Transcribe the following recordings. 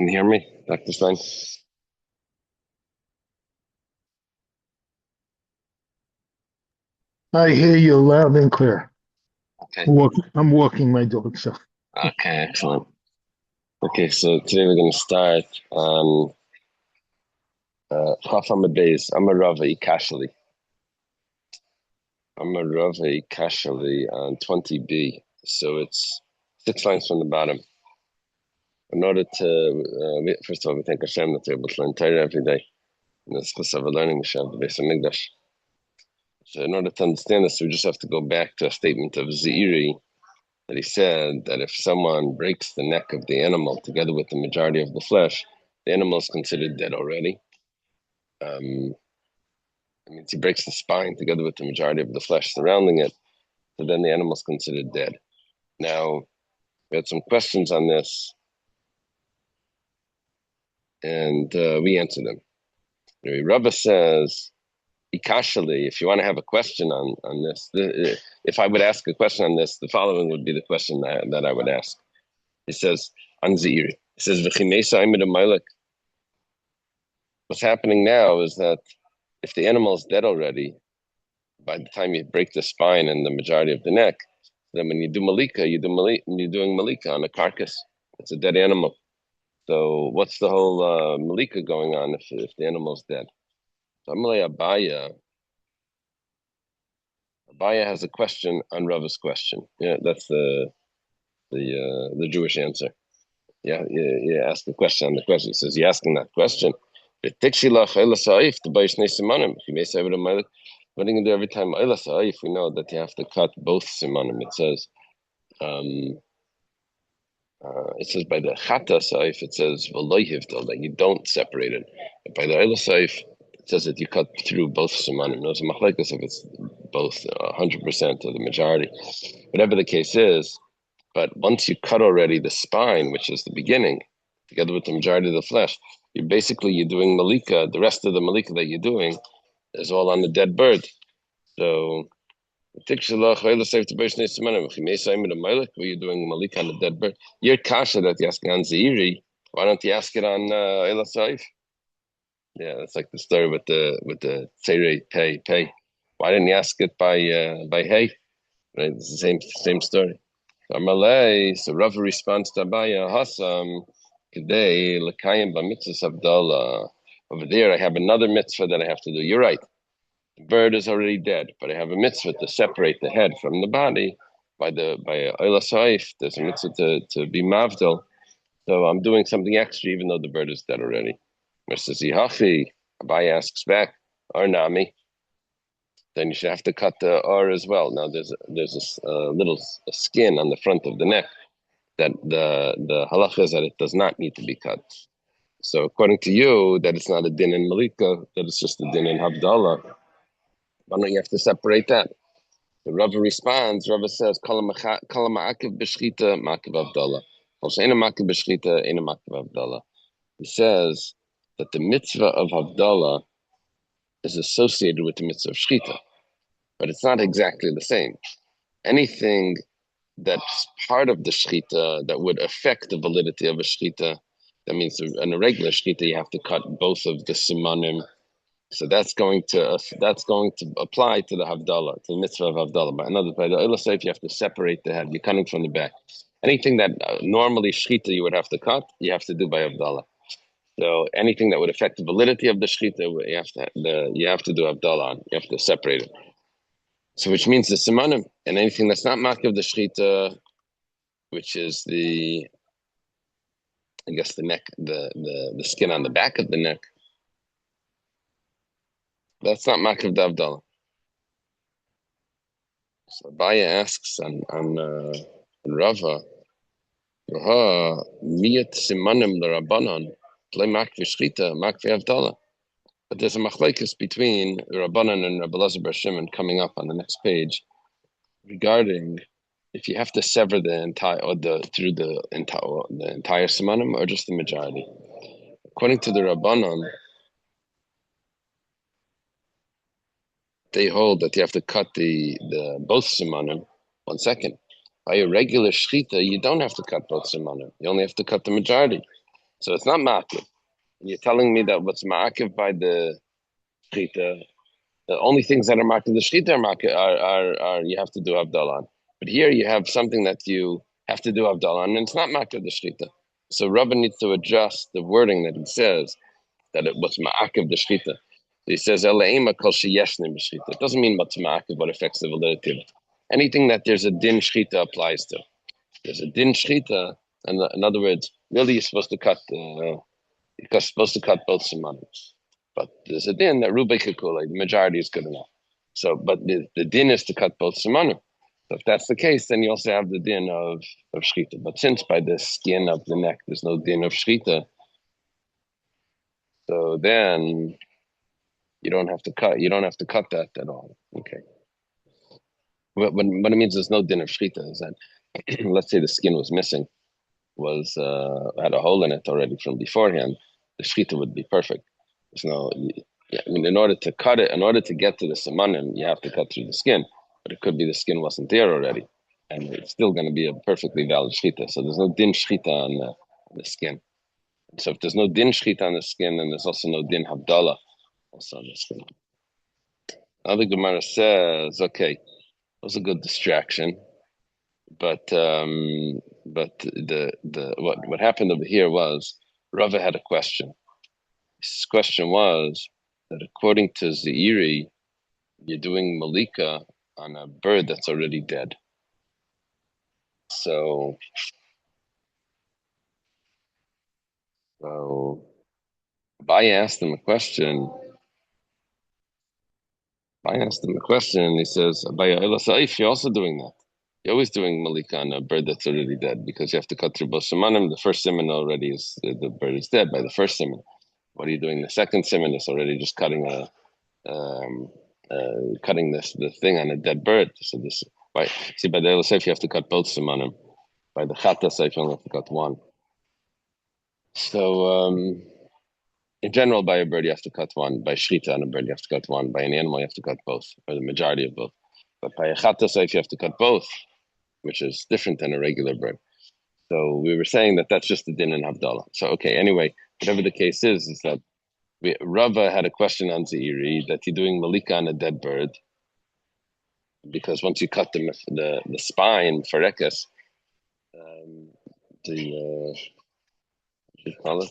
Can you hear me, Dr. Stein? I hear you loud and clear. Okay. I'm walking my dog, so Okay, excellent. Okay, so today we're going to start on Chaf Amud Beis, Amarava Ikashali. Amarava Ikashali on 20b. So it's 6 lines from the bottom. In order to, first of all, we thank Hashem that we're able to learn Torah every day. And that's because of learning we should have the base of Migdash. So in order to understand this, we just have to go back to a statement of Zeiri that he said that if someone breaks the neck of the animal together with the majority of the flesh, the animal is considered dead already. It means he breaks the spine together with the majority of the flesh surrounding it, so then the animal is considered dead. Now, we had some questions on this, and we answered them. Rabba says, Ikashali, if you want to have a question on this, if I would ask a question on this, the following would be the question that I would ask. He says, Anzir. He says, what's happening now is that if the animal is dead already, by the time you break the spine and the majority of the neck, then when you do malika, you're doing malika on a carcass. It's a dead animal. So what's the whole malika going on if the animal's dead? So Amalei Abaya has a question on Rava's question. Yeah, that's the Jewish answer. Yeah, you ask the question on the question. He says, you're asking that question. What are you going to do every time? If we know that you have to cut both simanim. It says by the chata saif, it says v'loyhivdal, that you don't separate it. But by the eila saif, it says that you cut through both simanim. No, it's a machlekes if it's both 100% or the majority. Whatever the case is, but once you cut already the spine, which is the beginning, together with the majority of the flesh, you're doing malika. The rest of the malika that you're doing is all on the dead bird. So were you doing malika on the dead bird? Your kasha that you asking on Zeiri, why don't you ask it on Eila Saif? Yeah, that's like the story with the Tzere pay. Why didn't you ask it by hay? Right, it's the same story. So Rav responds to Abaya, Hasam, today, Lakayim Bamitzvah Abdallah. Over there, I have another mitzvah that I have to do. You're right. The bird is already dead, but I have a mitzvah to separate the head from the body by Oila Saif. There's a mitzvah to be Mavdal. So I'm doing something extra, even though the bird is dead already. Versus Yihachi, Abaya asks back, or Nami, then you should have to cut the R as well. Now there's a little skin on the front of the neck that the halacha is that it does not need to be cut. So according to you, that it's not a din in Malika, that it's just a din in Havdalah. Why don't you have to separate that? The Rava responds, Rava says, Kala ma'akiv b'shchita ma'akiv Havdalah. He says that the mitzvah of Havdalah is associated with the mitzvah of shchita, but it's not exactly the same. Anything that's part of the shchita that would affect the validity of a shchita, that means in a regular shchita you have to cut both of the simanim. So that's going to apply to the havdalah, to the mitzvah of havdalah. By the oila saif, you have to separate the head. You're cutting from the back. Anything that normally shchita you would have to cut, you have to do by havdalah. So anything that would affect the validity of the shchita, you have to do havdalah on. You have to separate it. So which means the simanim, and anything that's not makiv the shchita, which is I guess the neck, the skin on the back of the neck, that's not makiv the havdalah. So Abaya asks on Rava, miyat simanim l'Rabbanan, play makvi shchita, makvi havdalah. But there's a machlekes between Rabbanan and Rabbi Elazar bar Shimon coming up on the next page regarding if you have to sever the entire or the entire simanim or just the majority. According to the Rabbanan, they hold that you have to cut the both simanim. 1 second. By a regular shchita, you don't have to cut both simanim. You only have to cut the majority. So it's not ma'akiv. You're telling me that what's ma'akiv by the shchita, the only things that are ma'akiv the shchita are you have to do Havdalah on. But here you have something that you have to do Havdalah on, and it's not ma'akiv the shchita. So Rabbi needs to adjust the wording that he says that it was ma'akiv the shchita. He says Elaima kol sheyeshnim b'shchita. It doesn't mean what's ma'akiv, what affects the validity. Anything that there's a din shchita applies to. There's a din shchita, and in other words, really you're supposed to cut. You're supposed to cut both simanim. But there's a din that Rubai Kikula, the majority is good enough. So, but the din is to cut both simanim. So if that's the case, then you also have the din of shchita. But since by the skin of the neck there's no din of shchita, so then you don't have to cut. You don't have to cut that at all. Okay. What it means there's no din of shchita is that let's say the skin was missing, had a hole in it already from beforehand, the shchita would be perfect. There's no, yeah, I mean, in order to cut it, in order to get to the simanim, you have to cut through the skin. But it could be the skin wasn't there already, and it's still going to be a perfectly valid shchita. So there's no din shchita on the skin. So if there's no din shchita on the skin, then there's also no din havdalah also on the skin. Now the Gemara says, okay, that was a good distraction, but what happened over here was Rava had a question. His question was that according to Zeiri, you're doing malika on a bird that's already dead. So Abaye asked him a question. He says, Abaye, you're also doing that. You're always doing malika on a bird that's already dead because you have to cut through both simanim. The first siman already is, the bird is dead by the first siman. What are you doing? The second siman is already just cutting the thing on a dead bird. So this, right? See, by the Elasef, you have to cut both simanim. By the Chata Seif, you only have to cut one. So, in general, by a bird, you have to cut one. By Shrita on a bird, you have to cut one. By an animal, you have to cut both, or the majority of both. But by a Chata Seif, you have to cut both, which is different than a regular bird. So we were saying that that's just the din in Havdalah. So, okay, anyway, whatever the case is that Rava had a question on Zeiri that you're doing malika on a dead bird because once you cut the spine for ekes, what do you call it?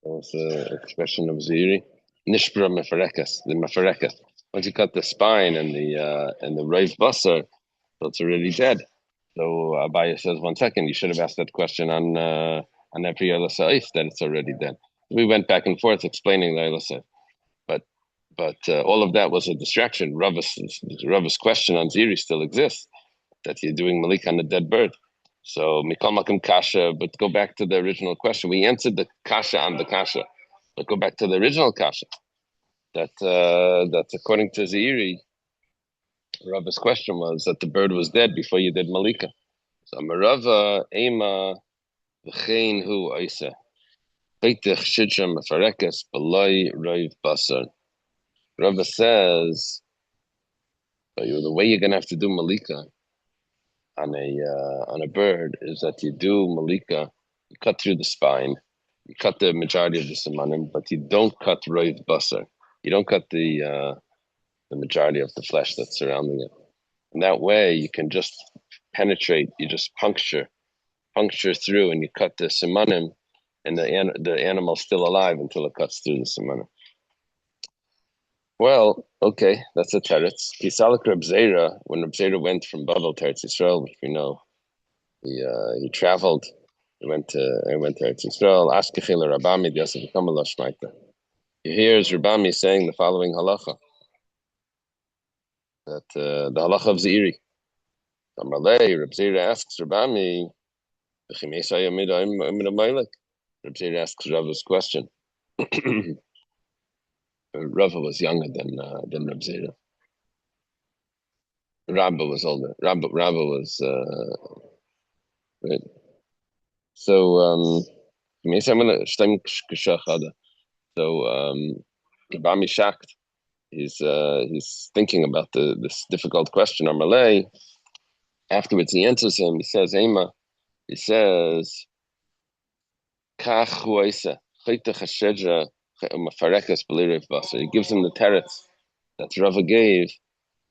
What's the expression of Zeiri? Nishbra mefarekas, the mefarekas. Once you cut the spine and the rave basar, so it's already dead. So Abaya says, 1 second, you should have asked that question on every Eila Sa'if, that it's already dead. We went back and forth explaining the Eila Sa'if. But all of that was a distraction. Rava's question on Ziri still exists, that you're doing Malik on a dead bird. So Mikal Makam Kasha, but go back to the original question. We answered the Kasha on the Kasha, but go back to the original Kasha. That according to Ziri, Rava's question was that the bird was dead before you did Malika. So Marava Ema V'chein Hu Oisa Peitich Shidsham Mefarekas B'loi Roiv Basar. Rava says the way you're gonna have to do malika on a bird is that you do malika, you cut through the spine, you cut the majority of the simanim, but you don't cut roiv basar. You don't cut the majority of the flesh that's surrounding it. And that way you can just penetrate, you just puncture through, and you cut the simanim, and the animal's still alive until it cuts through the simanim. Well, okay, that's a teretz. Kisalik Reb Zera, when Reb Zera went from Babel to Eretz Yisrael, which we know, he traveled. He went to Eretz Yisrael. Askechil Rabami Yosef Kamala Shmaita. He hears Rabami saying the following halacha, that the halacha of Zeiri. Amalei, Reb Zera asks Rabami, Reb Zera asks Rava's question. Rava was younger than Reb Zera. Rabba was older. Rabba was right. So so Rabami shakt. he's thinking about this difficult question. Amalei. Afterwards, he answers him. He says, "Ema." He says, "Kach huaisa chaytach hashedra mafarekas b'leirev basar." He gives him the teretz that Rava gave,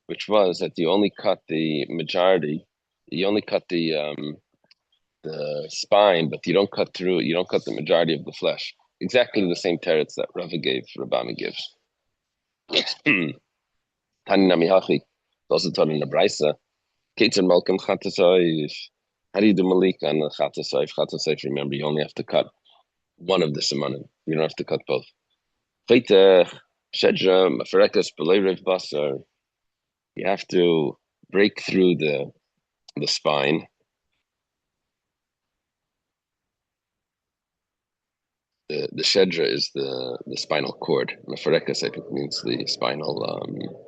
which was that you only cut the majority, you only cut the spine, but you don't cut through, you don't cut the majority of the flesh. Exactly the same teretz that Rava gave, Rabbami gives. Tani nami hachi, also taught in the Brisa. Ketzar malkim chatasayif. How do you do malik on the chatasayif? Chatasayif, remember, you only have to cut one of the simanim. You don't have to cut both. Chaytech, shedra, mafarekas, b'leirev basar. You have to break through the spine. The shedra is the spinal cord. Mafarekas, I think, means the spinal,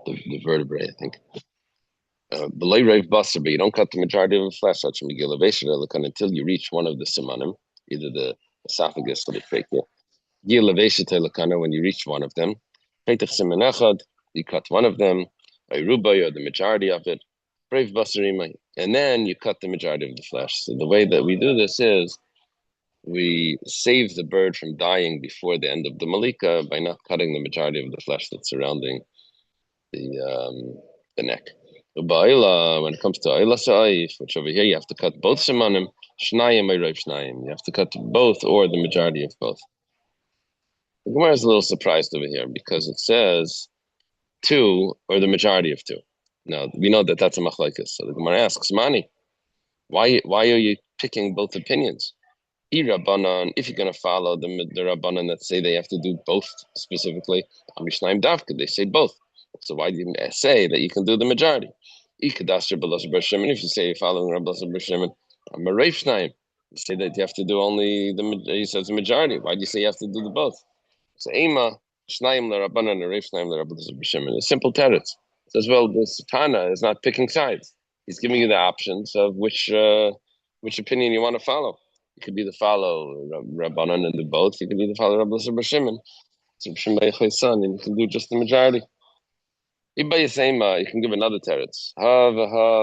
the vertebrae, I think. Below Rav Basar, but you don't cut the majority of the flesh until you reach one of the simanim, either the esophagus or the trachea. When you reach one of them, you cut one of them, or the majority of it, and then you cut the majority of the flesh. So the way that we do this is we save the bird from dying before the end of the malika by not cutting the majority of the flesh that's surrounding the neck. When it comes to Ayla Sa'if, which over here you have to cut both Simanim, Shnayim Erev Shnayim. You have to cut both or the majority of both. The Gemara is a little surprised over here because it says two or the majority of two. Now, we know that that's a machlaikas. So the Gemara asks, Mani, why are you picking both opinions? If you're going to follow the Rabbanan that say they have to do both specifically, Amishnaim Davka, they say both. So why do you say that you can do the majority? If you say you're following Rabbi Shimon, I'm a Reif Shnaim. You say that you have to do only he says the majority. Why do you say you have to do the both? So Ema, Shnaim Rabbanan and Reif Shnaim Rabbi Shimon. A simple teretz. Says, well, this Tana is not picking sides. He's giving you the options of which opinion you want to follow. You could either follow Rabbanan and do both. You could either follow Rabbi Shimon. And you can do just the majority. You can give another teretz.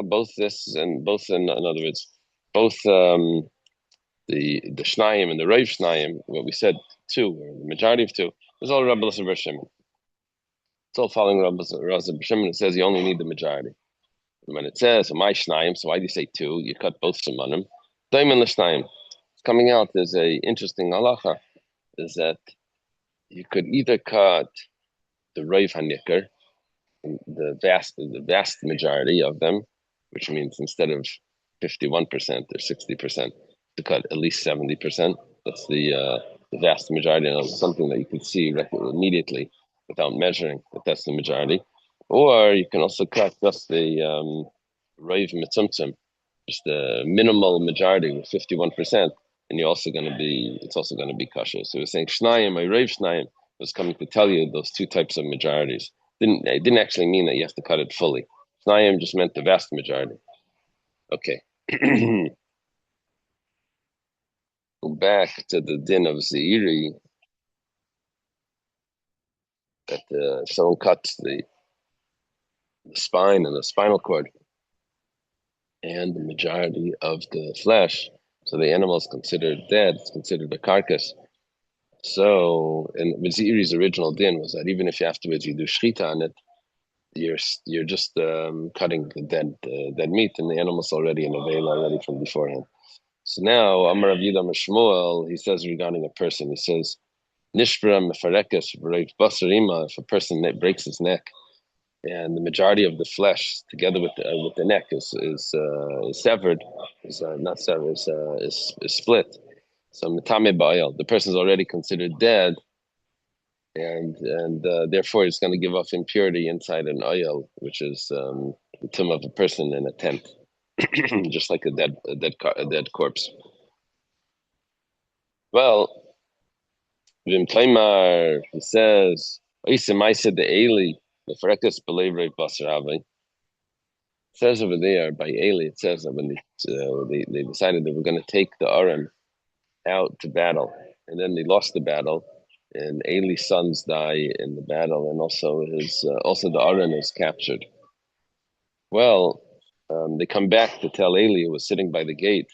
Both this and both, in other words, both the Shnayim and the Reiv Shnayim, what we said, two, or the majority of two, is all Rabbi Shimon. It's all following Rabbi Shimon. It says you only need the majority. And when it says, my Shnayim, so why do you say two? You cut both Simanim. Daim and Shnayim. It's coming out as a interesting halacha, is that you could either cut the Reiv HaNikar, the vast majority of them, which means instead of 51% or 60%, to cut at least 70%. That's the vast majority, and it's something that you can see immediately without measuring that that's the majority. Or you can also cut just the Reiv Mitzumtzum, just the minimal majority with 51%, and it's also going to be kosher. So we're saying Shnayim or Reiv Shnayim was coming to tell you those two types of majorities. It didn't actually mean that you have to cut it fully. Shnayim just meant the vast majority. Okay. Go back to the din of Zeiri, that someone cuts the spine and the spinal cord and the majority of the flesh. So the animal is considered dead. It's considered a carcass. So, and Zeiri's original din was that even if afterwards you do shchita on it, you're just cutting the dead meat, and the animal's already in a veil already from beforehand. So now Amar Rav Yudah Shmuel, he says regarding a person, he says Nishbra mefarekes v'reiv basar ima, if a person breaks his neck and the majority of the flesh together with the neck is severed, is not severed, is split. So metame ba'il, the person is already considered dead, and therefore it's going to give off impurity inside an oil, which is the tomb of a person in a tent, just like a dead corpse. Well, Vim Taimar, he says, the Eli, the Frekas Belevrei Basaravi. It says over there by Eli, it says that when they decided they were going to take the Aram out to battle, and then they lost the battle, and Eli's sons die in the battle, and also the Aron is captured. Well, they come back to tell Eli, who was sitting by the gate,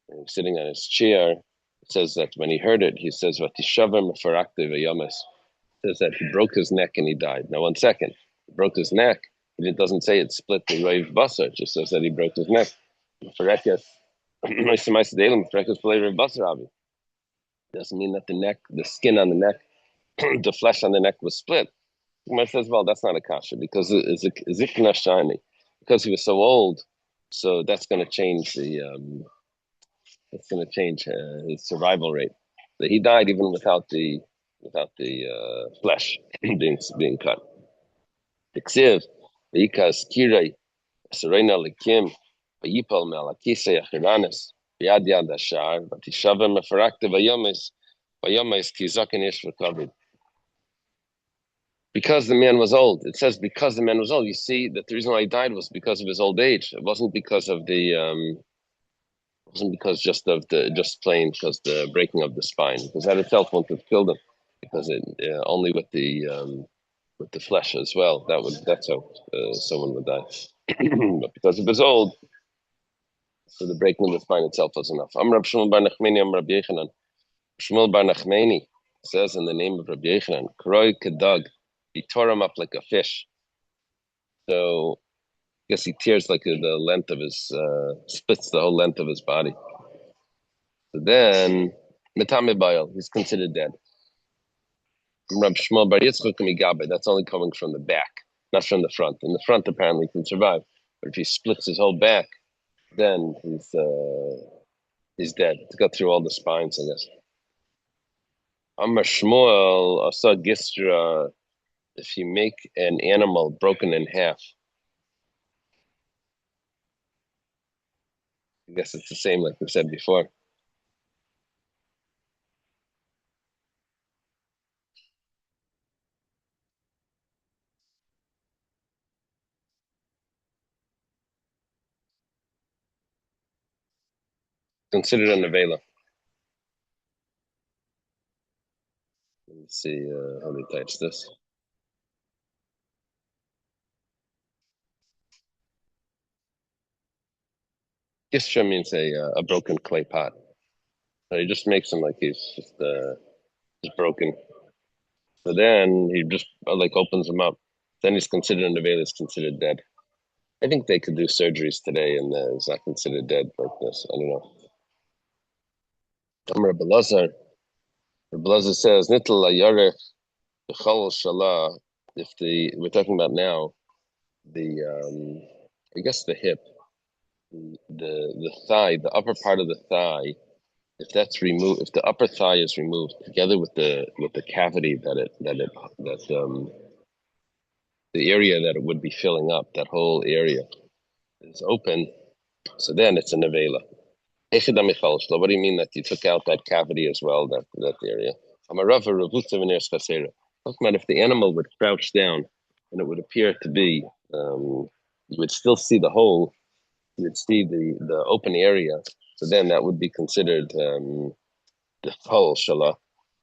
and he was sitting on his chair. It says that when he heard it, he says, "Vatishavim farakte v'yames." Says that he broke his neck and he died. Now, 1 second, he broke his neck. It doesn't say it split the rave basar. It just says that he broke his neck. Doesn't mean that the neck, the skin on the neck, the flesh on the neck was split. Gemara says, well, that's not a kasha because Zikna shiny, because he was so old, so that's going to change his survival rate. So he died even without the flesh being cut. Tiksiv, Ikas Kirei, Serena Likim, Yipal Melakise Achiranis, Yad Yad Ashar, Batishava Mefarakta Vayomis Kizakin Ish recovered. Because the man was old. It says because the man was old. You see that the reason why he died was because of his old age. It wasn't because of the wasn't because just plain because the breaking of the spine. Because that itself wouldn't have killed him. Because it only with the flesh as well. That's how someone would die. But because it was old, so the breaking of the spine itself was enough. Rab Shmuel bar Nachmani, Rab Yechanan. Shmuel bar Nachmani says in the name of Rabbi Yechanan, Kroi Kedug, he tore him up like a fish. So I guess he tears like the length of his, splits the whole length of his body. So then, Metame Bayal, he's considered dead. Rab Shmuel bar Yitzchak Migabe, that's only coming from the back, not from the front. In the front, apparently, he can survive. But if he splits his whole back, then he's dead. To go through all the spines, I guess. Amar Shmuel, Asa Gistra, if you make an animal broken in half, I guess it's the same like we said before. Considered an avela. Let me see how many types this. Gistra means a broken clay pot. So he just makes him like he's just broken. So then he just like opens him up. Then he's considered an avela. Is considered dead. I think they could do surgeries today, and it's not considered dead like this. I don't know. Rabbi Belazar says, "Nitla yarech b'chol shalah." If we're talking about now, I guess the hip, the thigh, the upper part of the thigh, if that's removed, if the upper thigh is removed together with the cavity the area that it would be filling up, that whole area is open, so then it's a nevela. What do you mean that you took out that cavity as well, that area? Talking about if the animal would crouch down and it would appear to be, you would still see the hole, you would see the open area. So then that would be considered the hole, shalah.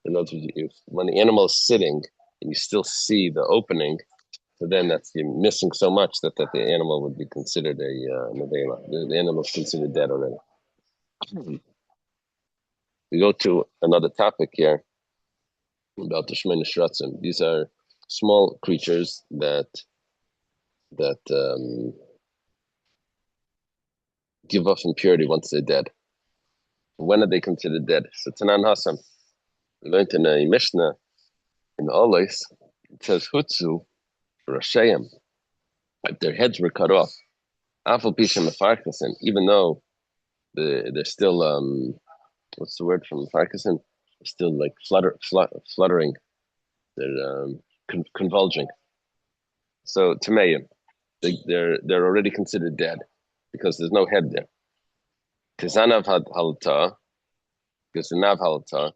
In other words, when the animal is sitting and you still see the opening, so then you're missing so much that the animal would be considered a nevela. The animal is considered dead already. We go to another topic here about the Shemini Shratzim. These are small creatures that give off impurity once they're dead. When are they considered dead? So Tanan Hassam, we learned in a Mishnah in Olis, it says Hutzu Rashayim. Their heads were cut off. Afal Pisha Mefarkasin, even though they're still what's the word from Mefarkasin? They're still like fluttering. They're convulging. So Tameim, they're already considered dead because there's no head there. Tizanav halta, because the nav halta,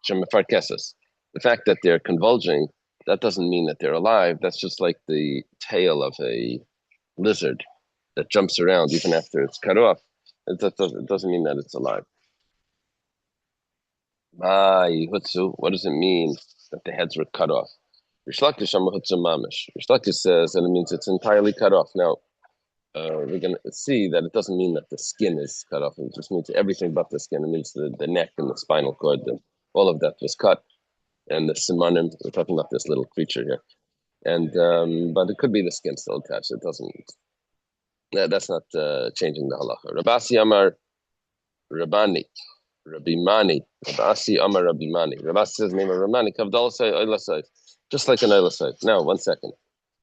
shemafarkesses. The fact that they're convulging, that doesn't mean that they're alive. That's just like the tail of a lizard that jumps around even after it's cut off. It doesn't mean that it's alive. What does it mean that the heads were cut off? Rish Lakish Hutsu Mamish. Rish Lakish says that it means it's entirely cut off. Now, we're going to see that it doesn't mean that the skin is cut off. It just means everything but the skin. It means the neck and the spinal cord, all of that was cut. And the simanim, we're talking about this little creature here. And but it could be the skin still attached. It doesn't. That's not changing the halacha. Rabasi Amar Rabani, Rabbi Mani, Rabasi Amar Rabbi Mani. Rabasi says name of Rabani. Kavdalasai Oilasai, just like an Oilasai. Now, 1 second.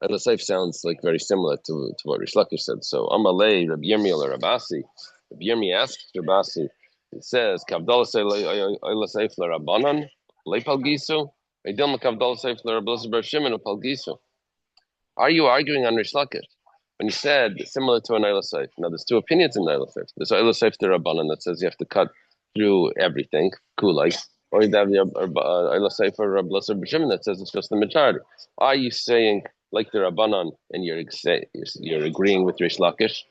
Oilasai sounds like very similar to what Rish Lakish said. So Amalei Rabbi Yirmi or Rabasi. Rabbi Yirmi asks Rabasi. He says Kavdalasai Oilasai Rabbanan Lepalgisu. Are you arguing on Rish Lakish? When you said similar to an Eila Seif. Now, there's two opinions in the Eila Seif. There's Eila Seif to Rabbanan that says you have to cut through everything, kulai, or you have the Eila Seif for Rabbi Lazar B'Shimon that says it's just the majority. Are you saying like the Rabbanan and you're agreeing with Rish Lakish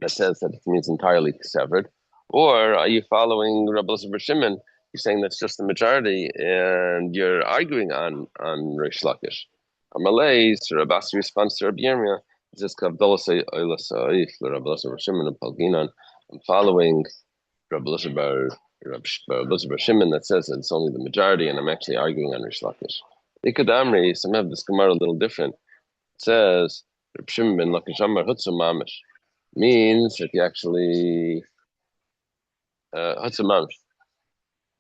that says that it means entirely severed, or are you following Rabbi Lazar B'Shimon? You're saying that's just the majority, and you're arguing on Rish Lakish. Amalei, so Rabbi's response to Rabbi Yirmiyah. I'm following Rabbi Bar Shimon that says that it's only the majority, and I'm actually arguing on Rish Lakish. Ikadamri, some have this Gemara a little different. It says Rabbi Shimon ben Lakish Amar Hutsu Mamish means that you actually Hutsu Mamish.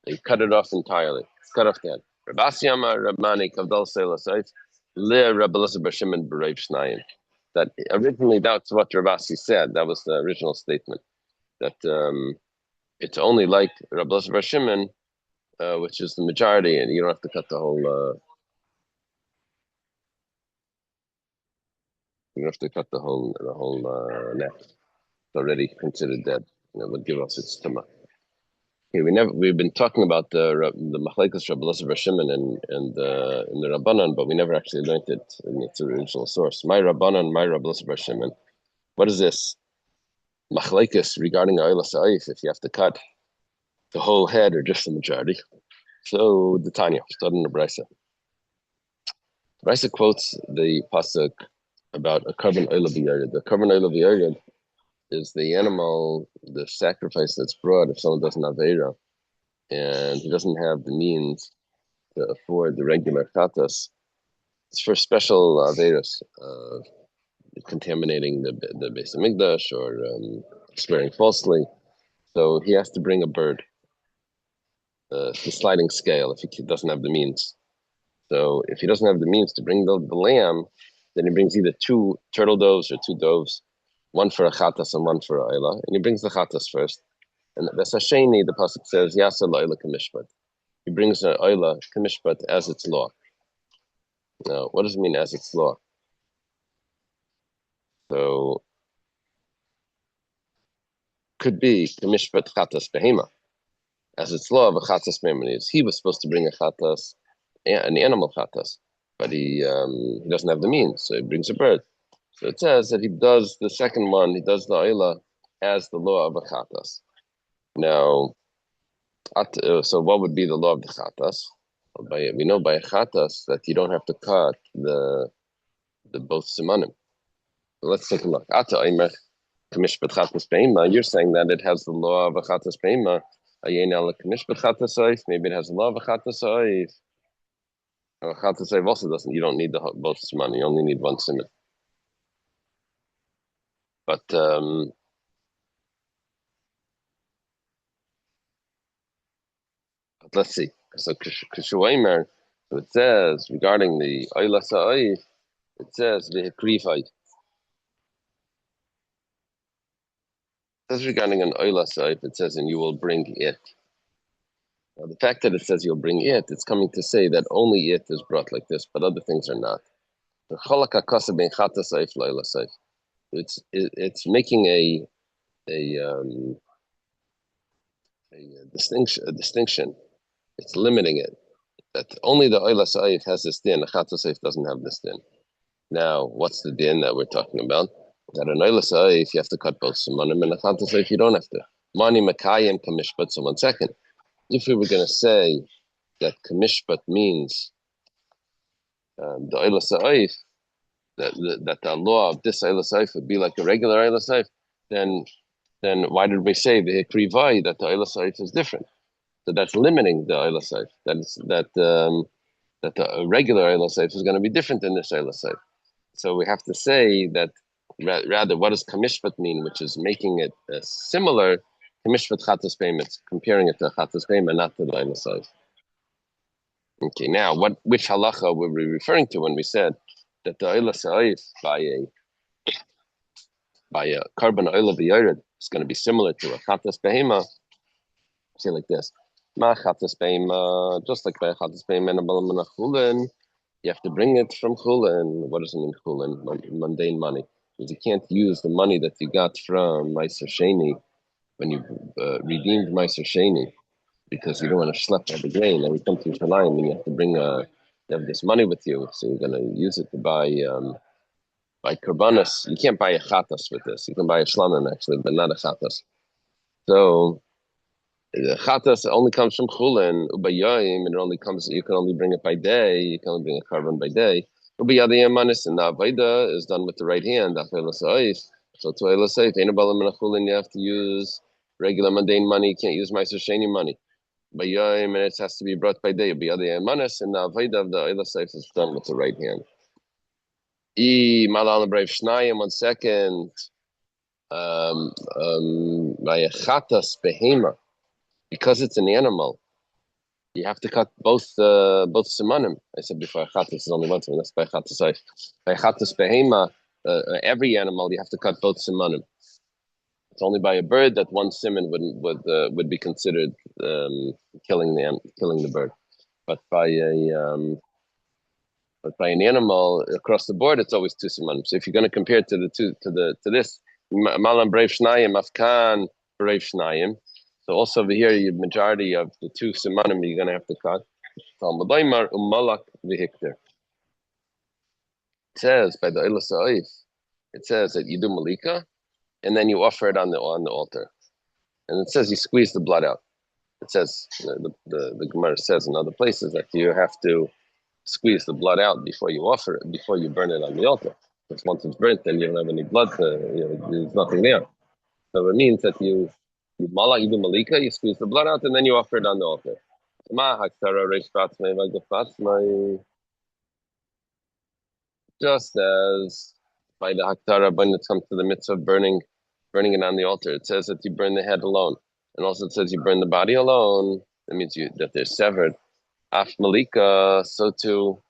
You cut it off entirely. Cut off the head. Rabasi Amar Rabmani Kavdal Seilasayf Le Rabbi Bar Shimon B'Reiv Shnayim. That originally that's what Ravasi said. That was the original statement. That it's only like Rabbi Bar Shimon, which is the majority, and you don't have to cut the whole. You don't have to cut the whole neck. It's already considered dead. It would give us its tumah. Okay, we've been talking about the Machlekes Rabbi Bar Shimon and in the Rabbanan, but we never actually learned it in its original source. My Rabbanan, my Rabbi Bar Shimon. What is this? Machlekes regarding Oila Sa'if, if you have to cut the whole head or just the majority. So the Tanya, starting the Brisa. Brisa quotes the pasuk about a carbon oila b'yared. The carbon oila b'yared is the animal, the sacrifice that's brought if someone does an aveira and he doesn't have the means to afford the regular chatas. It's for special aveiras, contaminating the Beis Hamikdash or swearing falsely. So he has to bring a bird, the sliding scale, if he doesn't have the means. So if he doesn't have the means to bring the lamb, then he brings either 2 turtle doves or 2 doves, one for a chatas and one for a oila, and he brings the chatas first. And the Sasheni, the pasuk says, Yasa la'ila kamishpat. He brings an oila kamishpat as its law. Now, what does it mean as its law? So, could be kamishpat chatas behema, as its law of a chatas behema. He was supposed to bring a chatas, an animal chatas, but he doesn't have the means, so he brings a bird. So it says that he does the second one, he does the oila as the law of a chatas. Now, so what would be the law of the chatas? We know by a chatas that you don't have to cut the both simanim. So let's take a look. You're saying that it has the law of a chatas peima. Maybe it has the law of a chatas oif. A chatas oif also doesn't. You don't need both simanim. You only need one siman. But let's see. So Kishuaimer, it says regarding the oila sa'if, it says v'hikrifai. It says regarding an oila sa'if, it says, and you will bring it. Now, the fact that it says you'll bring it, it's coming to say that only it is brought like this, but other things are not. The cholaka kasa ben chata sa'if la'oila sa'if. It's making a distinction. It's limiting it. That only the oila sa'if has this din. The chata sa'if doesn't have this din. Now, what's the din that we're talking about? That an oila sa'if you have to cut both simanim, and a chata sa'if you don't have to. Mani makayim kamishpat. So 1 second. if we were going to say that kamishpat means the Oila Sa'if, that the law of this Oila Sa'if would be like a regular Oila Sa'if, then why did we say the Hikrivai that the Oila Sa'if is different? So that's limiting the Oila Sa'if. That the regular Oila Sa'if is going to be different than this Oila Sa'if. So we have to say that rather, what does kamishpat mean, which is making it similar to mishpat chatas payments, comparing it to chatas payment, not to the Oila Sa'if. Okay, now which halacha were we referring to when we said that the Oila Sa'if by a carbon oil of the Yored is going to be similar to a chatas behema? Say like this: Ma chatas behema, just like by chatas behema and chulin, you have to bring it from chulin. What does it mean chulin? Mundane money, because you can't use the money that you got from Meiser Sheni when you redeemed Meiser Sheni, because you don't want to schlep all the grain. And we come to Yerushalayim and you have to bring you have this money with you, so you're going to use it to buy karbanos. You can't buy a chatas with this. You can buy a shlamim actually, but not a chatas. So the chatas only comes from chulin, ubayayim, and it only comes. You can only bring it by day. You can only bring a carbon by day. Ubayadiyim manis, and the avodah is done with the right hand. So to elasayif, chulin, you have to use regular mundane money. You can't use meiser sheni money. Bayayim, and it has to be brought by day. Ubayadiyim manis, and the avodah of the elasayif is done with the right hand. Malal brave shnayim. 1 second. By a chatas behema, because it's an animal, you have to cut both simanim. I said before, chatas is only one siman. That's by chatas. By chatas behema, every animal you have to cut both simanim. It's only by a bird that one siman would be considered killing the bird. But by an animal across the board, it's always 2 simanim. So if you're going to compare to this, malam brave shnayim, afkan brave shnayim. So also over here, your majority of the 2 simanim you're going to have to cut. It says by the Oila Sa'if, it says that you do malika, and then you offer it on the altar, and it says you squeeze the blood out. It says the Gemara says in other places that you have to squeeze the blood out before you offer it, before you burn it on the altar. Because once it's burnt, then you don't have any blood. There's nothing there. So it means that you do malika, you squeeze the blood out, and then you offer it on the altar. Just as by the haktara, when it comes to the mitzvah of burning it on the altar, it says that you burn the head alone, and also it says you burn the body alone. That means that they're severed. Af malika, so too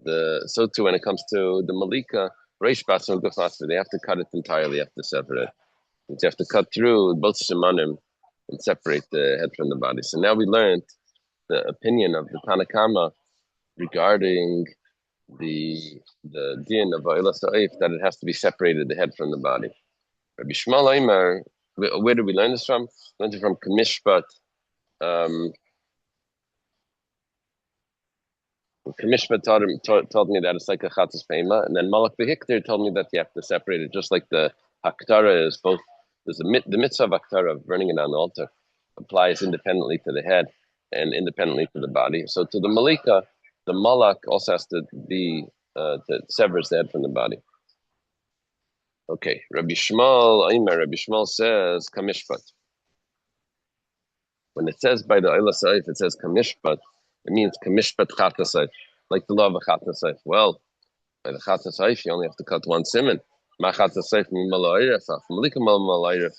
when it comes to the malika, reish batzon gufasra, they have to cut it entirely, you have to sever it. You have to cut through both shemanim and separate the head from the body. So now we learned the opinion of the Tanakama regarding the din of Oila Sa'if, that it has to be separated, the head from the body. Rabbi Shmuel Aimer, where did we learn this from? We learned it from Kamishpat. Kamishpat told me that it's like a chatas pema, and then Malak Behikter told me that you have to separate it, just like the haktara is both. There's the mitzvah of haktara of burning it on the altar applies independently to the head and independently to the body. So to the malika, the malak also has to be that severs the head from the body. Okay, Rabbi Shmuel says kamishpat. When it says by the Oila Sa'if, it says kamishpat, it means kamishpat chatasayif, like the law of a chatasayif. Well, by the chatasayif, you only have to cut 1 siman. Ma chatasayif mimala oiref, af malika mimala oiref,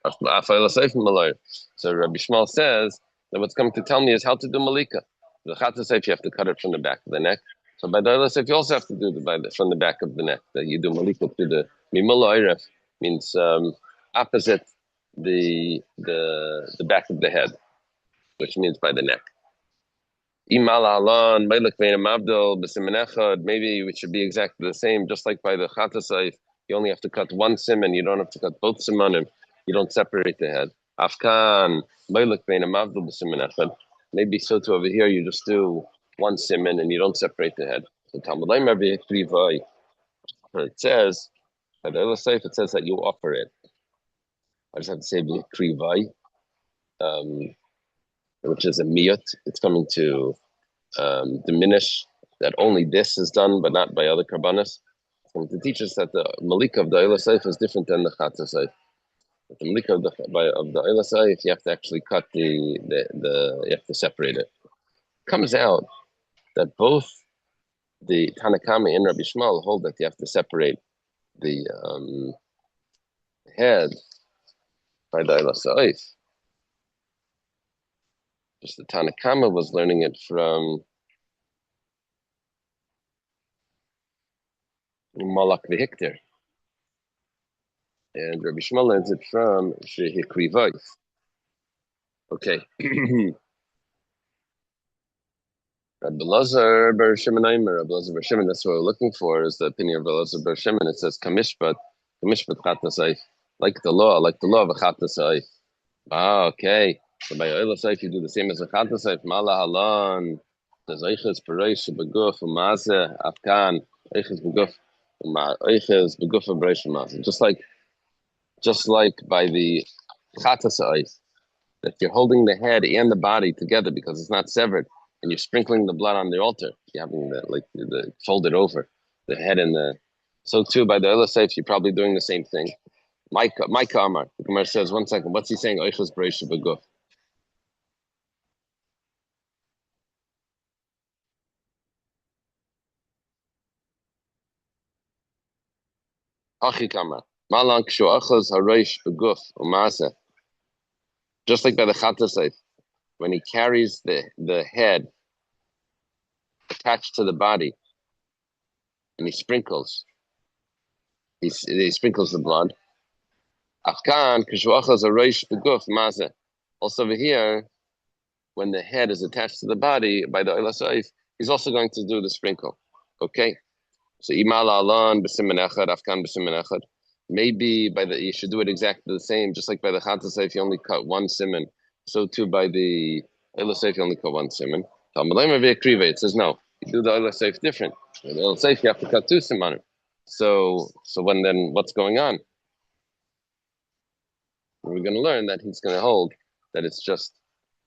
af Oila Sa'if mimala oiref. So Rabbi Shmuel says that what's coming to tell me is how to do malika. The chatasayif, you have to cut it from the back of the neck. So by the Oila Sa'if, you also have to do from the back of the neck. That you do malika to the mimala oiref means opposite the back of the head, which means by the neck. Maybe it should be exactly the same, just like by the chatasayif, you only have to cut 1 siman, you don't have to cut both simanim, you don't separate the head. Afkan, maybe so too over here, you just do 1 siman and you don't separate the head. So it says, by the Oila Sa'if, it says that you offer it. I just have to say krivai. which is a miyut. It's coming to diminish that only this is done, but not by other karbanas. It's going to teach us that the malika of the Eila Seif is different than the Chatza Seif. The malika of the Eila Seif, you have to actually cut you have to separate it. It comes out that both the Tanakama and Rabbi Shmuel hold that you have to separate the head by the Eila Seif. Just the Tanakama was learning it from Malak v'Hikter. And Rabbi Shmuel learns it from Shehikrivai. Okay. Rabbi Lazar bar Shimon Aimer, Rabbi Lazar bar Shimon, that's what we're looking for, is the opinion of Rabbi Lazar bar Shimon. It says, Kamishpat Chattasai, like the law of a Chattasai. Ah, okay. So by Oila Saif, you do the same as a Chattasai. Mala Halan, there's Eiches Bereish, Beguf, Maze, Afkan, Eiches Beguf, Eiches Beguf, Bereish, Maze. Just like by the Chattasai, that you're holding the head and the body together because it's not severed, and you're sprinkling the blood on the altar. You're having the folded over the head and the. So too by the Oila Saif, you're probably doing the same thing. My Amar, the Gemara says, 1 second, what's he saying? Oichos Bereish Beguf. Achi Kamar. Malan Kshuachos Hareish Beguf Umasa. Just like by the Chattasai, when he carries the head attached to the body and he sprinkles the blood. Afkan Kshuachos Hareish Beguf Masa. Also over here, when the head is attached to the body by the Oila Saif, he's also going to do the sprinkle. Okay? So Imal Alan B'Simen Echad, Afkan B'Simen Echad. Maybe you should do it exactly the same, just like by the Chatza Seif, you only cut one siman. So too by the Eila Seif, you only cut one siman. It says no, you do the Eila Seif different. The Eila Seif, you have to cut two simanim. So then what's going on? We're going to learn that he's going to hold that it's just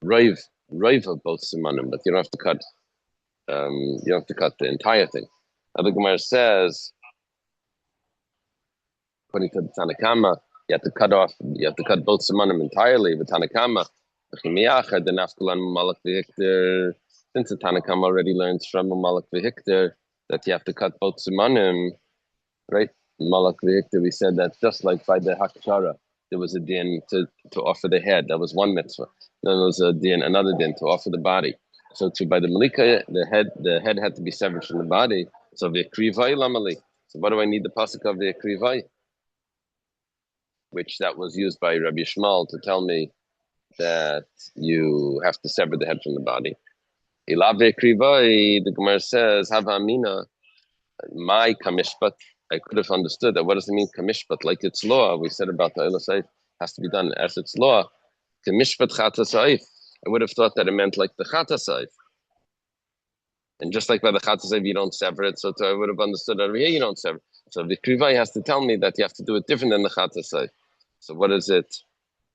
rave of both simanim, but you don't have to cut. You don't have to cut the entire thing. Now the Gemara says, according to the Tanakama, you have to cut both simanim entirely. The Tanakama, since the Tanakama already learns from Malak v'Hikter that you have to cut both simanim, right? Malak v'Hikter, we said that just like by the Hakshara, there was a din to offer the head. That was one mitzvah. Then there was another din to offer the body. So by the Malika, the head had to be severed from the body. So v'Krivai lamali. So what do I need the pasuk of v'Krivai? Which that was used by Rabbi Shmuel to tell me that you have to sever the head from the body. Ilave krivai, the Gemara says, Hava Amina, my kamishpat. I could have understood that. What does it mean, kamishpat? Like it's law. We said about the Eila Seif has to be done as it's law. Kamishpat Chatza Seif. I would have thought that it meant like the Chatza Seif. And just like by the Chatza Seif, you don't sever it. So I would have understood that over here you don't sever it. So the krivai has to tell me that you have to do it different than the Chatza Seif. So what is it?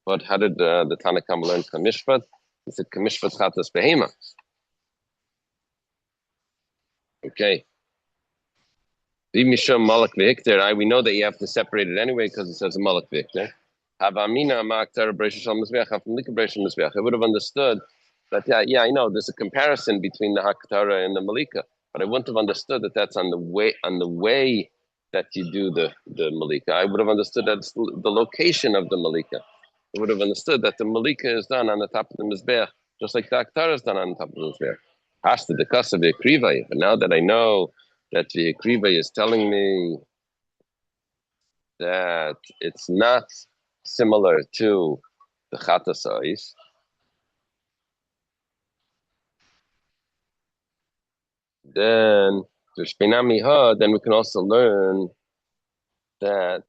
How did the Tanakam learn kamishpat? He said kamishpat chatas behema. Okay. We know that you have to separate it anyway because it says a malak v'hikter. I would have understood that. Yeah, I know there's a comparison between the haktara and the malika, but I wouldn't have understood that that's on the way that you do the malika. I would have understood that's the location of the malika. I would have understood that the malika is done on the top of the mizbeach, just like the haktara is done on the top of the mizbeach. Has to the kasa v'krivai. But now that I know that the Kriva is telling me that it's not similar to the Chattasais, then we can also learn that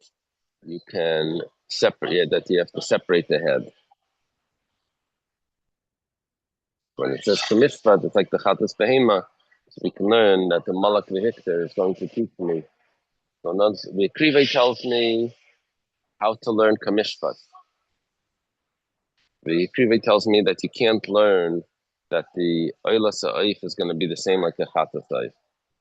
you can separate, that you have to separate the head. When it says Kamishpat, it's like the Chattas Behema. So we can learn that the Malak v'Hikter is going to teach me. So the Kriva tells me how to learn Kamishpat. The Krivi tells me that you can't learn that the Oila Sa'if is going to be the same like the Chatas Sa'if.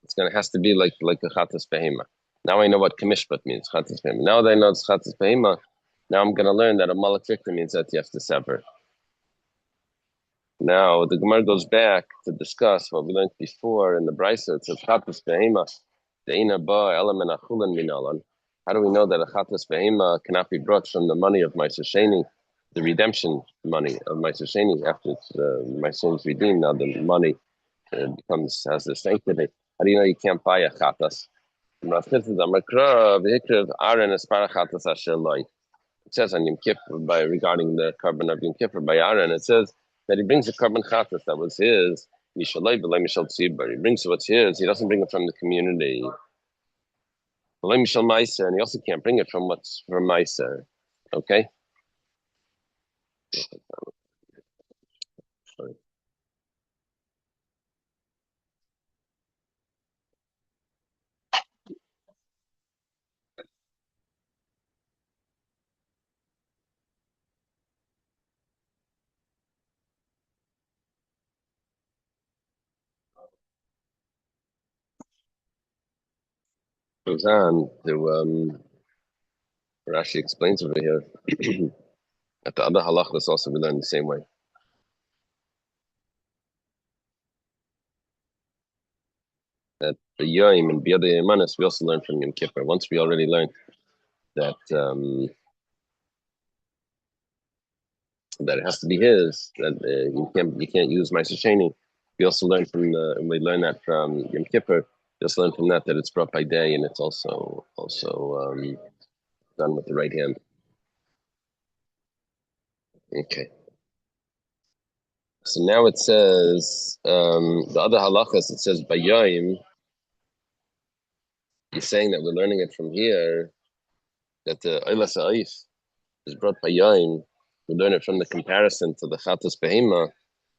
It's going to has to be like the Chatas Behema. Now I know what Kamishpat means, Chatas Behema. Now that I know it's Chatas Behema, now I'm going to learn that a Malak Victor means that you have to sever. Now the Gemara goes back to discuss what we learned before in the Brisa. It says Chatas Behema, Deina Ba Element Achulan Minalan. How do we know that a Chatas Behema cannot be brought from the money of my Sheni, the redemption money of my Sheni after my Sheni is redeemed? Now the money has the sanctity. How do you know you can't buy a Chatas? It says on Yom Kippur regarding the carbon of Yom Kippur by Aaron. It says that he brings a carbon chatas that was his. He brings what's his. He doesn't bring it from the community. And he also can't bring it from what's from Meiser. Okay. Goes on to Rashi explains over here that the other halachas also we learn the same way. That the Yom and Biyad Yemanis we also learn from Yom Kippur. Once we already learned that that it has to be his. That you can't use Meiser Sheni. We also learn we learn that from Yom Kippur. We also learn from that it's brought by day and it's also done with the right hand. Okay. So now it says the other halachas. It says by Yom. He's saying that we're learning it from here that the Oila Sa'if is brought by Yom. We learn it from the comparison to the Chatas Behema.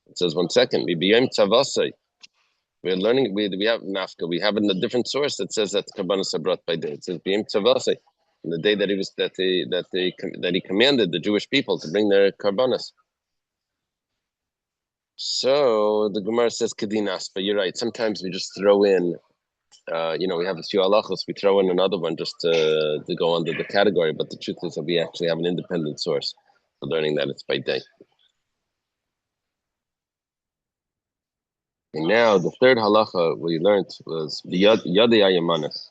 It says 1 second. We b'yom tzavasai. We're learning. We have nafka. We have in a different source that says that karbanos are brought by day. It says b'yom tzavasai. On the day that he commanded the Jewish people to bring their karbanos. So the Gemara says kedinas, but you're right. Sometimes we just throw in. We have a few halachos. We throw in another one just to go under the category. But the truth is that we actually have an independent source for learning that it's by day. And now the third halacha we learned was the yadei ayamanis,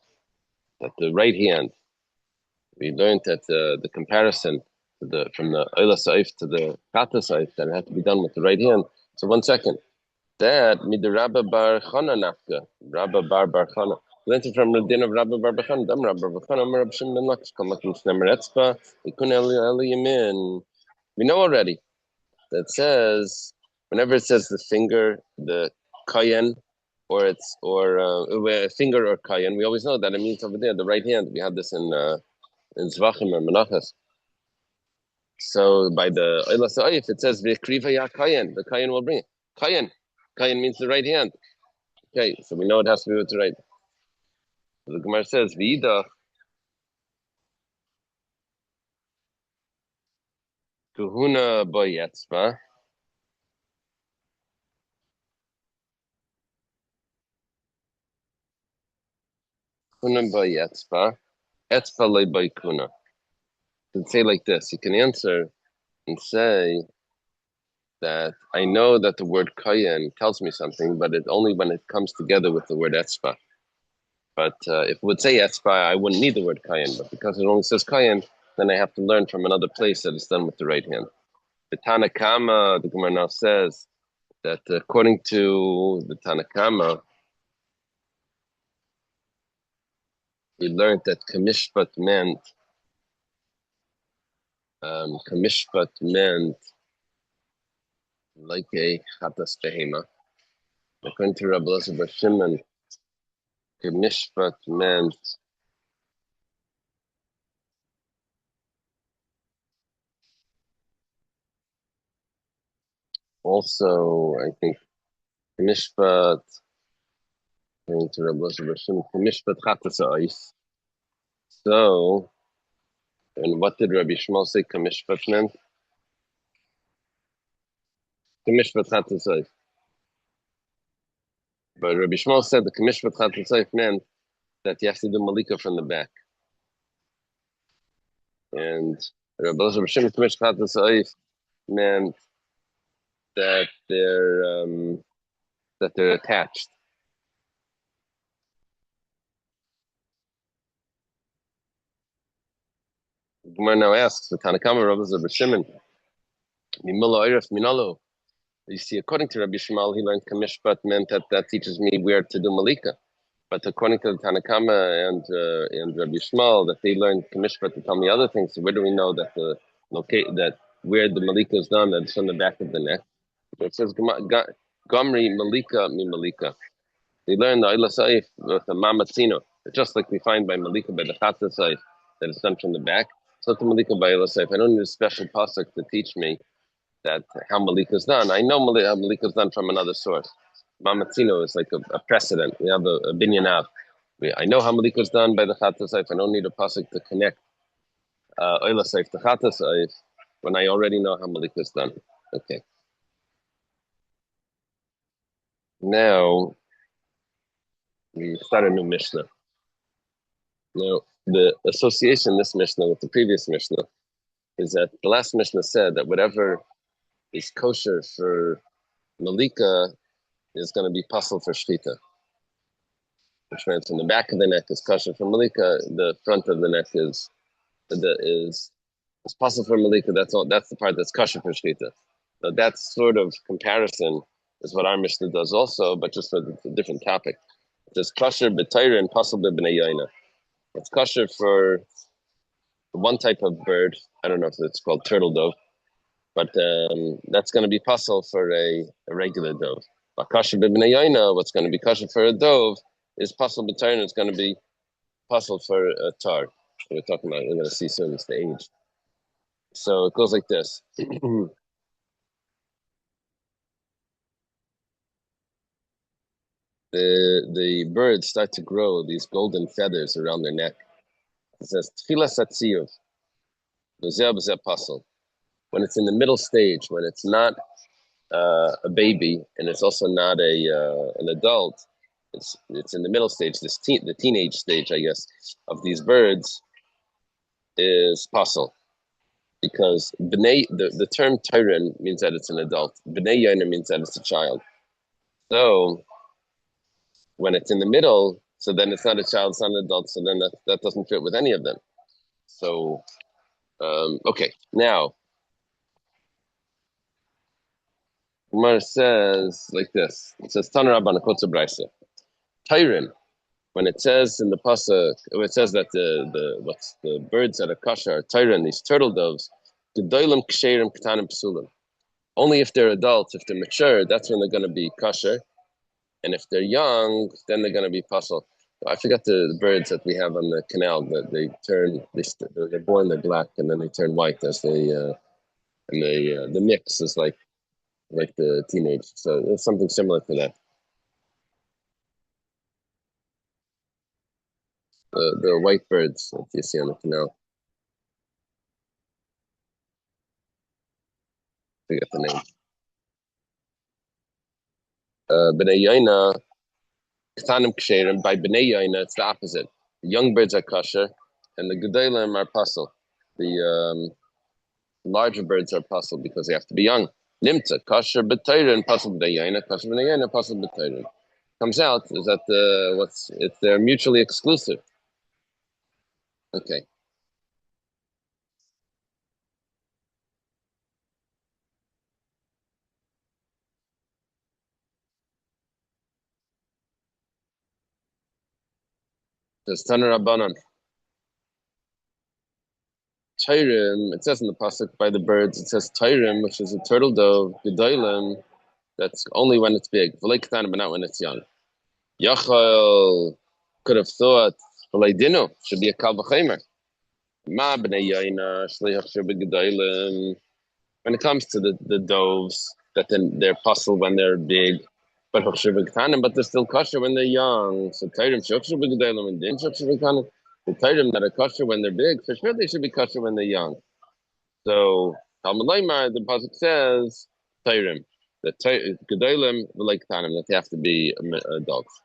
that the right hand. We learned that the comparison from the Oila Saif to the Kata Saif that it had to be done with the right hand. So 1 second. That the Rabba Bar Chana nafka. Rabba Bar Chana. We learned it from the din of Rabba Bar Chana. Dam Rabba Bar Chana. Rab Shim Ben Lakish. Come like in Shnemer Etzba. Ikun Eli Yamin. We know already that says whenever it says the finger, the kayen, or a finger or kayen, we always know that it means over there the right hand. We had this in Zvachim or Menachas. So by the Oila Sa'if, it says V'kriva ya kayen. The kayen will bring it. Kayen. Kayen means the right hand. Okay, so we know it has to be with the right. So the Gemara says V'ida Kuhuna Boyetzba. Kuhuna Boyetzba. Etzba le Boykuna. You can say like this. You can answer and say that I know that the word kayen tells me something, but it's only when it comes together with the word etzba. But if it would say etzba, I wouldn't need the word kayen. But because it only says kayen, then I have to learn from another place that it's done with the right hand. The Tanakama, the Gemara now says that according to the Tanakama, we learned that kamishpat meant like a chatas behema. According to Rabbi Elazar Shimon, kamishpat meant also, I think, kamishpat, according to Rabbi Elazar Shimon, kamishpat chatas ha'is. So, and what did Rabbi Shmuel say kamishpat meant? Kamishpat Chatzosayf. But Rabbi Shmuel said the Kamishpat Chatzosayf meant that you have to do Malika from the back. And Rabbi Shimon Kamishpat Chatzosayf meant that they're attached. Gemara now asks the Tanakama Rabbi Shimon, Mimilo Eiref Minalo. You see, according to Rabbi Shmuel, he learned Kamishpat meant that teaches me where to do Malika. But according to the Tanakama and Rabbi Shmuel, that they learned Kamishpat to tell me other things. So where do we know that that where the Malika is done, that it's on the back of the neck? It says Gomri Malika mi Malika. They learn the Oila Saif with the Mamatzino, just like we find by Malika by the Chatzah Saif, that it's done from the back. So the Malika by Oila Saif, I don't need a special pasuk to teach me that how Malika is done. I know how Malika is done from another source. Mamatzino is like a precedent. We have a binyan av. I know how Malika is done by the Chatzah Saif. I don't need a pasuk to connect Oila Saif to Chatzah Saif when I already know how Malika is done. Okay. Now we start a new Mishnah. Now the association this Mishnah with the previous Mishnah is that the last Mishnah said that whatever is kosher for Malika is going to be puzzle for Shchita. Which means from the back of the neck is kosher for Malika, the front of the neck is puzzle for Malika. That's the part that's kosher for Shchita. Now that sort of comparison is what our Mishnah does also, but just for a different topic. There's kosher b'tayra and puzzle b'bnei yaina. It's kosher for one type of bird. I don't know if it's called turtle dove, but that's going to be puzzle for a regular dove. But kosher b'bnei yaina, what's going to be kosher for a dove is puzzle b'tayra, and it's going to be puzzle for a tar. We're going to see soon, it's the age. So it goes like this. The birds start to grow these golden feathers around their neck. It says tfila satziyuv, b'zeh puzzle. When it's in the middle stage, when it's not a baby and it's also not an adult, it's in the middle stage. The teenage stage, I guess, of these birds is puzzle, because the term tyran means that it's an adult. B'nei yaina means that it's a child. So when it's in the middle, so then it's not a child, it's not an adult. So then that doesn't fit with any of them. So okay, now Gemara says like this. It says Tana Rabban Kotza Braisa. Tyran, when it says in the pasuk, it says that the birds that are kosher are tyran, these turtle doves, gedolim ksherim ketanim psulim. Only if they're adults, if they're mature, that's when they're going to be kosher, and if they're young, then they're going to be puzzle. I forgot the birds that we have on the canal that they're born, they're black, and then they turn white as the mix is like the teenage. So it's something similar to that. The white birds that you see on the canal. I forget the name. B'nei Yaina, Ketanim Ksherim. By B'nei Yaina, it's the opposite. The young birds are kosher, and the Gedolim are puzzle. The larger birds are puzzle because they have to be young. Nimtza, kosher b'tayra, and puzzle B'nei Yaina, kosher B'nei Yaina, puzzle b'tayra. Comes out is that they're mutually exclusive. Okay. There's Taner Rabbanan. Tyrim, it says in the pasuk by the birds, it says Tyrim, which is a turtle dove, Gedolim, that's only when it's big. But not when it's young. Yachal could have thought, V'leidinu, should be a kal v'chemer. Ma b'nei yaina, shliach gedolim. When it comes to the doves, that then they're puzzled when they're big, but they're still kosher when they're young. So Tyrim shokshur b'gedolim and din shokshur b'getanim. The Tyrim that are kosher when they're big, for sure they should be kosher when they're young. So Talmud Laimar, the pasuk says Tyrim. The gedolim like tanim that they have to be adults.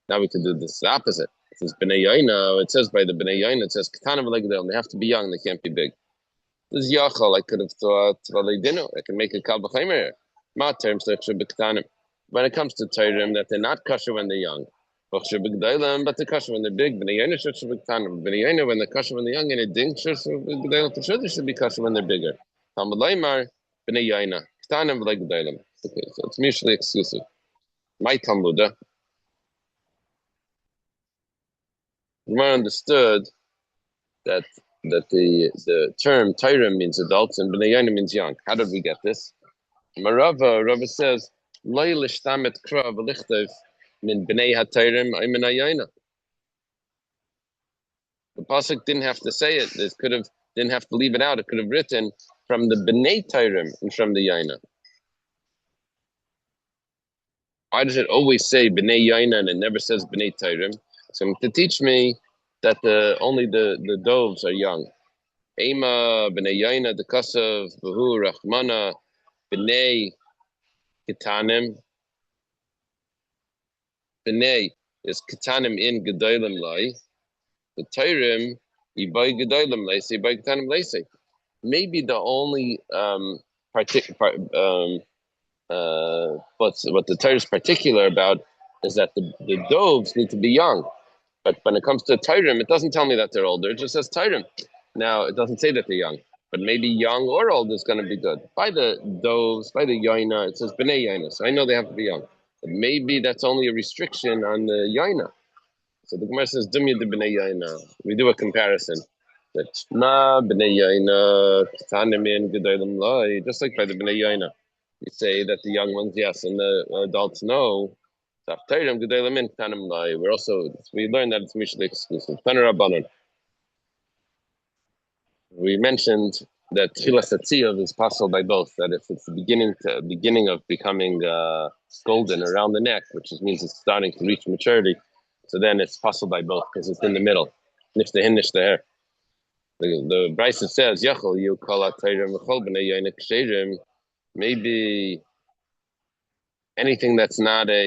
Now we can do this the opposite. It says b'nei yaina. It says by the b'nei yaina. It says ketanim like gedolim. They have to be young. They can't be big. This is yachal. I could have thought v'leidinu. I can make a kal b'chaymer here. Ma terms that should be ketanim. When it comes to Torah, that they're not kosher when they're young. But they're kosher when they're big. B'nei yaina should be ketanim. B'nei yaina when they're kosher when they're young, and a ding should be should be kosher when they're bigger. Talmud leimar b'nei yaina ketanim like gedolim. Okay, so it's mutually exclusive. My Talmud. Gemara understood that the term Torah means adults and Bnei Yaina means young. How did we get this? Rava says, Loi lishtamet kra v'lichtev min Bnei HaTorah min Yaina. The pasuk didn't have to say it. It didn't have to leave it out. It could have written from the Bnei Torah and from the Yaina. Why does it always say Bnei Yaina and it never says Bnei Torah? So to teach me that only the doves are young. Ema b'nei yaina the kasav v'hu rachmana b'nei ketanim. B'nei is ketanim in gedolim lai. The Torah by gedolim lai say by ketanim lai say. Maybe the only what the Torah is particular about is that the doves need to be young. But when it comes to Torah, it doesn't tell me that they're older. It just says Torah. Now, it doesn't say that they're young. But maybe young or old is going to be good. By the doves, by the yaina, it says b'nei yaina. So I know they have to be young. But maybe that's only a restriction on the yaina. So the Gemara says, dumya de b'nei yaina. We do a comparison. That na b'nei yaina, k'tanim gedolim lai. Just like by the b'nei yaina. You say that the young ones, yes, and the adults, no. We learned that it's mutually exclusive. We mentioned that Tchilas Hatziyav is possible by both. That if it's the beginning of becoming golden around the neck, which means it's starting to reach maturity, so then it's possible by both because it's in the middle. Nish the hin, nish the hair. The Brisa says, "Yachol you kol atayrim v'chol b'nei yonik sheirim." Maybe anything that's not a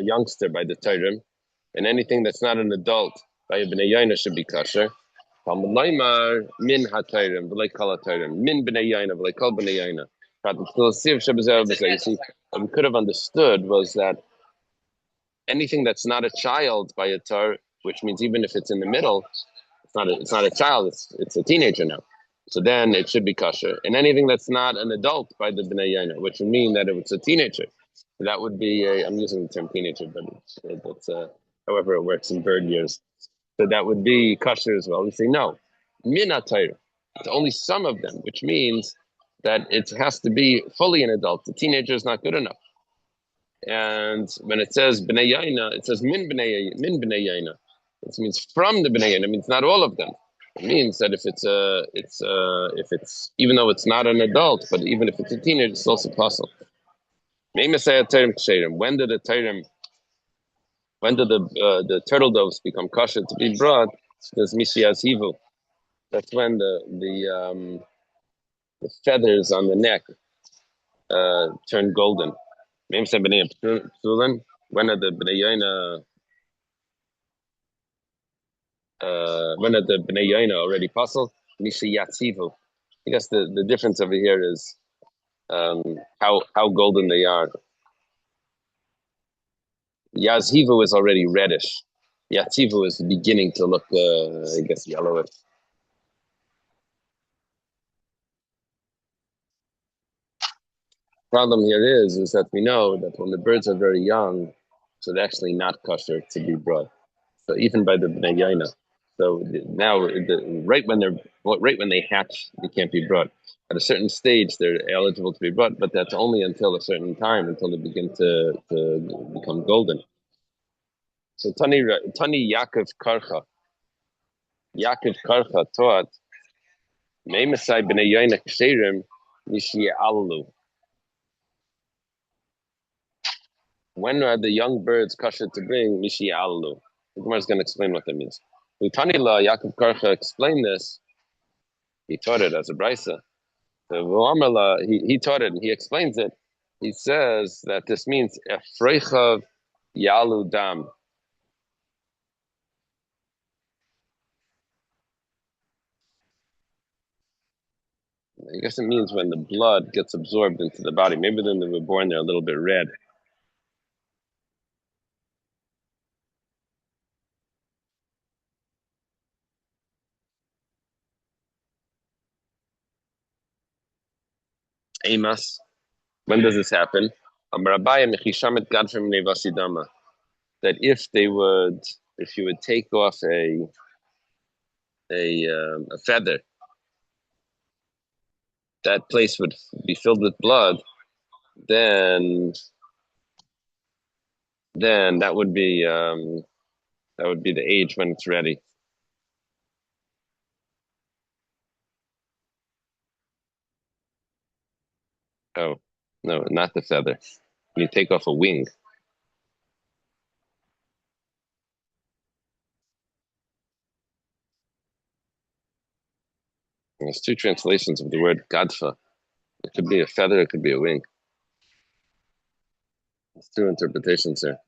youngster by the Torah, and anything that's not an adult by a b'nei yaina should be kosher. Talmud leimar min hatayrim v'lei kol hatayrim min b'nei yaina v'lei kol b'nei yaina. You see, what we could have understood was that anything that's not a child by a Torah, which means even if it's in the middle, it's not a child, it's a teenager now. So then it should be kosher. And anything that's not an adult by the b'nei yaina, which would mean that if it's a teenager, that would be I'm using the term teenager, but it's however it works in bird years. So that would be kosher as well. We say no, min hatayrim. It's only some of them, which means that it has to be fully an adult. The teenager is not good enough. And when it says b'nei yaina, it says min b'nei yaina. It means from the b'nei yaina. It means not all of them. It means that if it's even though it's not an adult, but even if it's a teenager, it's also possible. When did the turtle doves become kosher to be brought? There's Mishias Hivu. That's when the feathers on the neck turn golden. When are the b'nei yaina already puzzled? Mishias Hivu. I guess the difference over here is how golden they are. Yazhivu is already reddish. Yatzivu is beginning to look, I guess, yellowish. Problem here is that we know that when the birds are very young, so they're actually not kosher to be brought. So even by the b'nei yaina. So now, right when they hatch, they can't be brought. At a certain stage, they're eligible to be brought, but that's only until a certain time, until they begin to become golden. So Tani Yaakov Karcha taught Meimesai b'nei yaina ksherim nishi'alalu. When are the young birds kosher to bring nishi'alalu? The Gemara is going to explain what that means. Tani La Yaakov Karcha explained this. He taught it as a brisa. So he taught it and he explains it He says that this means Efreichav Yalu Dam. I guess it means when the blood gets absorbed into the body. Maybe then they were born, they're a little bit red. Amos. When does this happen? That if you would take off a feather, that place would be filled with blood. Then that would be the age when it's ready. Oh, no, not the feather. When you take off a wing. There's two translations of the word gadfa. It could be a feather, it could be a wing. There's two interpretations there.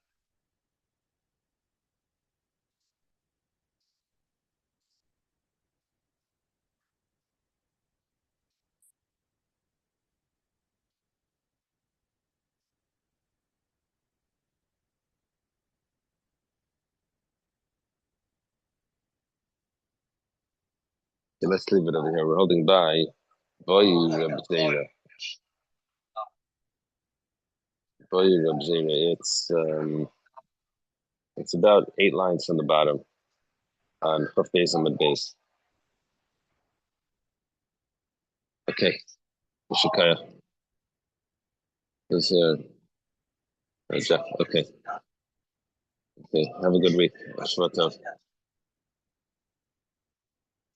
Okay, let's leave it over here. We're holding by Boyu Reb Zera. Boyu Reb Zera. It's about 8 lines from the bottom on Kuf Beis and Mid Beis. Okay, Shikaya. Is Jeff. Okay. Okay. Have a good week. Shvatov.